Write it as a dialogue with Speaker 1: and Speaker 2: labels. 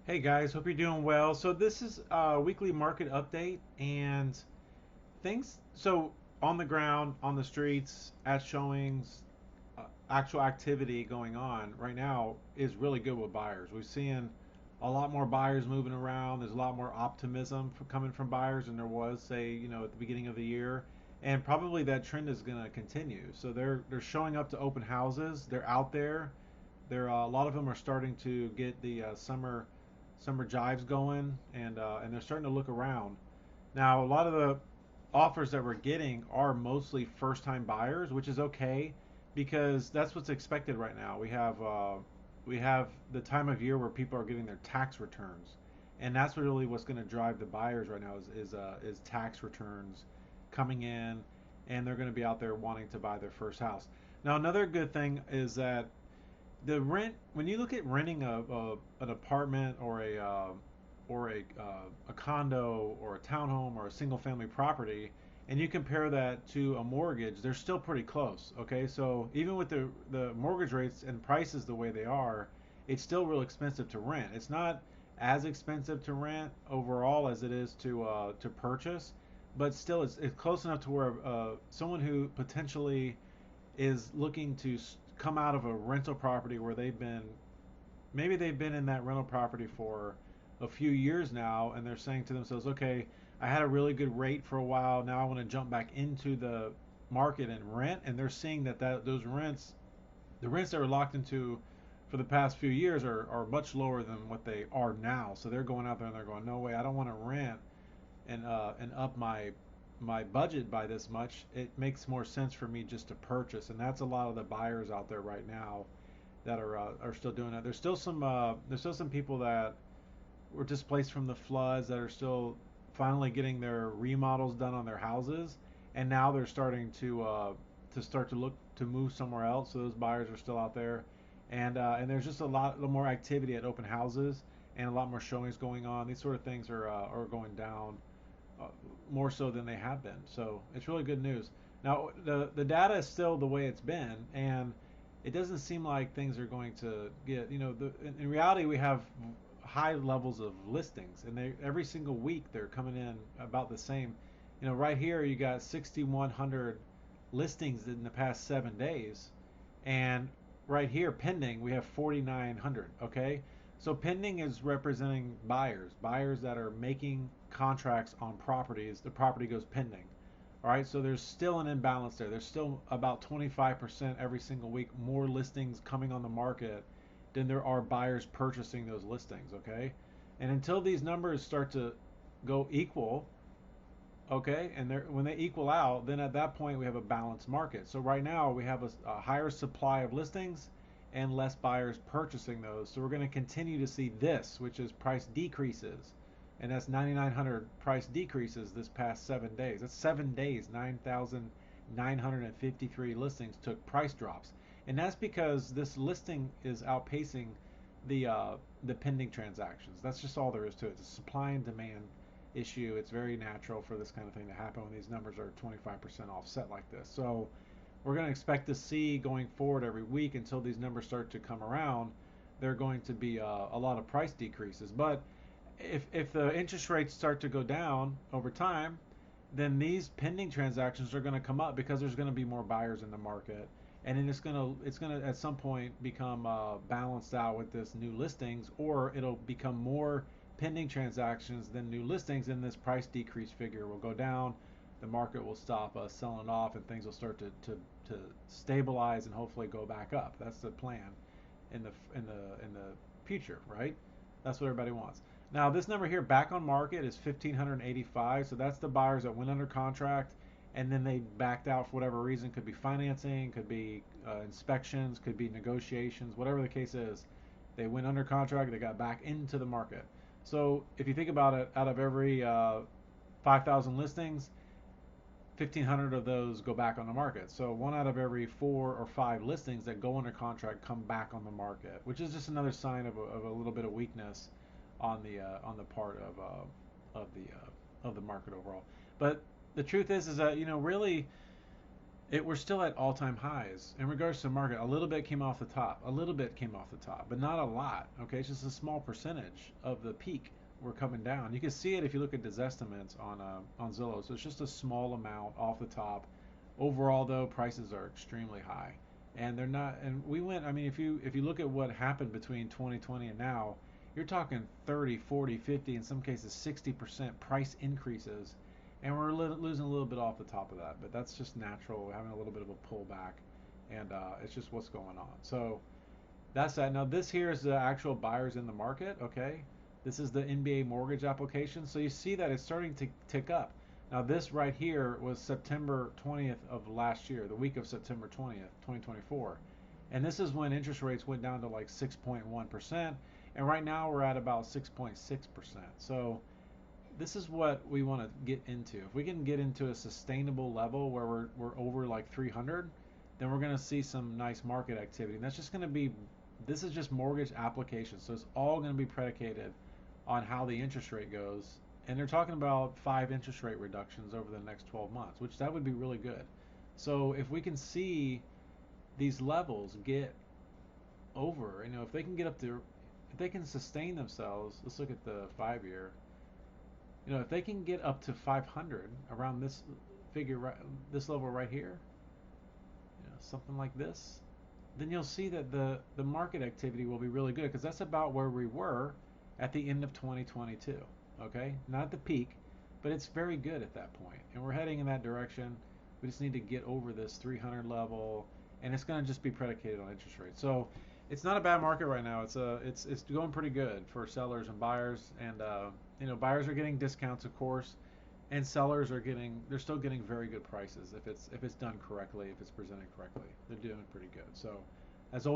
Speaker 1: Hey guys, hope you're doing well. So this is a weekly market update and things. So on the ground, on the streets, at showings, actual activity going on right now is really good with buyers. We're seeing a lot more buyers moving around. There's a lot more optimism coming from buyers than there was, say, at the beginning of the year. And probably that trend is going to continue. So they're showing up to open houses. They're out there. They're a lot of them are starting to get the summer jives going, and they're starting to look around. Now, a lot of the offers that we're getting are mostly first-time buyers, which is okay because that's what's expected right now. We have the time of year where people are getting their tax returns, and that's really what's going to drive the buyers right now is tax returns coming in, and they're going to be out there wanting to buy their first house. Now, another good thing is that the rent when you look at renting an apartment or a condo or a townhome or a single family property, and you compare that to a mortgage, they're still pretty close. Okay, so even with the mortgage rates and prices the way they are, it's still real expensive to rent. It's not as expensive to rent overall as it is to purchase, but still it's close enough to where someone who potentially is looking to come out of a rental property where they've been in that rental property for a few years now, and they're saying to themselves, okay, I had a really good rate for a while, now I want to jump back into the market and rent. And they're seeing that those rents, the rents that were locked into for the past few years, are much lower than what they are now. So they're going out there and they're going, no way, I don't want to rent and up my budget by this much. It makes more sense for me just to purchase. And that's a lot of the buyers out there right now that are still doing that. There's still some people that were displaced from the floods that are still finally getting their remodels done on their houses, and now they're starting to look to move somewhere else. So those buyers are still out there, and there's just a lot more activity at open houses and a lot more showings going on. These sort of things are going down uh, more so than they have been. So it's really good news. Now the data is still the way it's been, and it doesn't seem like things are going to get. In reality, we have high levels of listings, and every single week they're coming in about the same. Right here you got 6,100 listings in the past 7 days, and right here pending we have 4,900. Okay, so pending is representing buyers that are making contracts on properties. The property goes pending. All right, so there's still an imbalance there. There's still about 25% every single week more listings coming on the market than there are buyers purchasing those listings. Okay, and until these numbers start to go equal, okay, and when they equal out, then at that point we have a balanced market. So right now we have a higher supply of listings and less buyers purchasing those. So we're going to continue to see this, which is price decreases, and that's 9,900 price decreases this past 7 days. That's 7 days, 9,953 listings took price drops, and that's because this listing is outpacing the pending transactions. That's just all there is to it. It's a supply and demand issue. It's very natural for this kind of thing to happen when these numbers are 25% offset like this. So we're going to expect to see going forward every week until these numbers start to come around. There are going to be a lot of price decreases. But if the interest rates start to go down over time, then these pending transactions are going to come up because there's going to be more buyers in the market, and then it's going to at some point become balanced out with this new listings, or it'll become more pending transactions than new listings, and this price decrease figure will go down. The market will stop selling off, and things will start to stabilize and hopefully go back up. That's the plan in the future, right? That's what everybody wants. Now, this number here, back on market, is 1,585. So that's the buyers that went under contract and then they backed out for whatever reason. Could be financing, could be inspections, could be negotiations, whatever the case is. They went under contract, they got back into the market. So if you think about it, out of every 5,000 listings, 1,500 of those go back on the market. So one out of every 4 or 5 listings that go under contract come back on the market, which is just another sign of a little bit of weakness on the part of the market overall. But the truth is that really We're still at all-time highs in regards to the market. A little bit came off the top, a little bit came off the top, but not a lot. Okay, it's just a small percentage of the peak. We're coming down. You can see it if you look at Desestimates on Zillow. So it's just a small amount off the top. Overall, though, prices are extremely high, and they're not. And we went. I mean, if you look at what happened between 2020 and now, you're talking 30, 40, 50, in some cases 60% price increases, and we're losing a little bit off the top of that. But that's just natural. We're having a little bit of a pullback, and it's just what's going on. So that's that. Now this here is the actual buyers in the market. Okay, this is the NBA mortgage application. So you see that it's starting to tick up. Now this right here was September 20th of last year, the week of September 20th, 2024. And this is when interest rates went down to like 6.1%. And right now we're at about 6.6%. So this is what we want to get into. If we can get into a sustainable level where we're over like 300, then we're going to see some nice market activity. And that's just going to be, this is just mortgage applications. So it's all going to be predicated on how the interest rate goes. And they're talking about 5 interest rate reductions over the next 12 months, which that would be really good. So if we can see these levels get over, if they can get up to, if they can sustain themselves, let's look at the 5 year. If they can get up to 500 around this figure, right, this level right here, something like this, then you'll see that the market activity will be really good because that's about where we were at the end of 2022. Okay, not at the peak, but it's very good at that point, and we're heading in that direction. We just need to get over this 300 level, and it's going to just be predicated on interest rates. So it's not a bad market right now. It's going pretty good for sellers and buyers, and buyers are getting discounts, of course, and sellers are getting, they're still getting very good prices if it's done correctly, if it's presented correctly. They're doing pretty good. So as always.